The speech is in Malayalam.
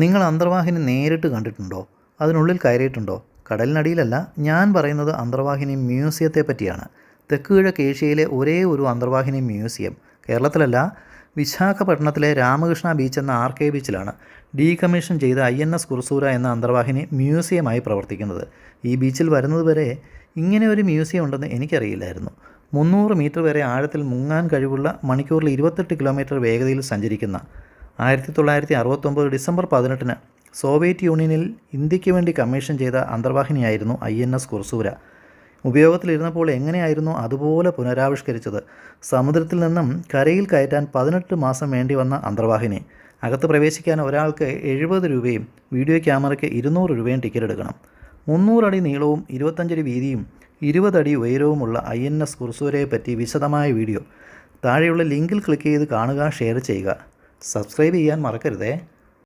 നിങ്ങൾ അന്തർവാഹിനി നേരിട്ട് കണ്ടിട്ടുണ്ടോ? അതിനുള്ളിൽ കയറിയിട്ടുണ്ടോ? കടലിനടിയിലല്ല, ഞാൻ പറയുന്നത് അന്തർവാഹിനി മ്യൂസിയത്തെ പറ്റിയാണ്. തെക്ക് കിഴക്ക് ഏഷ്യയിലെ ഒരേ ഒരു അന്തർവാഹിനി മ്യൂസിയം കേരളത്തിലല്ല, വിശാഖപട്ടണത്തിലെ രാമകൃഷ്ണ ബീച്ച് എന്ന ആർക്കെ ബീച്ചിലാണ് ഡീകമ്മീഷൻ ചെയ്ത INS കുർസൂര എന്ന അന്തർവാഹിനി മ്യൂസിയമായി പ്രവർത്തിക്കുന്നത്. ഈ ബീച്ചിൽ വരുന്നതുവരെ ഇങ്ങനെ ഒരു മ്യൂസിയം ഉണ്ടെന്ന് എനിക്കറിയില്ലായിരുന്നു. 300 മീറ്റർ വരെ ആഴത്തിൽ മുങ്ങാൻ കഴിവുള്ള, മണിക്കൂറിൽ 28 കിലോമീറ്റർ വേഗതയിൽ സഞ്ചരിക്കുന്ന, 1969 ഡിസംബർ 18-ന് സോവിയറ്റ് യൂണിയനിൽ ഇന്ത്യക്ക് വേണ്ടി കമ്മീഷൻ ചെയ്ത അന്തർവാഹിനിയായിരുന്നു INS കുർസൂര. ഉപയോഗത്തിലിരുന്നപ്പോൾ എങ്ങനെയായിരുന്നു അതുപോലെ പുനരാവിഷ്കരിച്ചത്. സമുദ്രത്തിൽ നിന്നും കരയിൽ കയറ്റാൻ 18 മാസം വേണ്ടി വന്ന അന്തർവാഹിനി. അകത്ത് പ്രവേശിക്കാൻ ഒരാൾക്ക് 70 രൂപയും വീഡിയോ ക്യാമറയ്ക്ക് 200 രൂപയും ടിക്കറ്റ് എടുക്കണം. 300 അടി നീളവും 25 അടി വീതിയും 20 അടി ഉയരവുമുള്ള INS കുർസൂരയെ പറ്റി വിശദമായ വീഡിയോ താഴെയുള്ള ലിങ്കിൽ ക്ലിക്ക് ചെയ്ത് കാണുക, ഷെയർ ചെയ്യുക, സബ്സ്ക്രൈബ് ചെയ്യാൻ മറക്കരുതേ.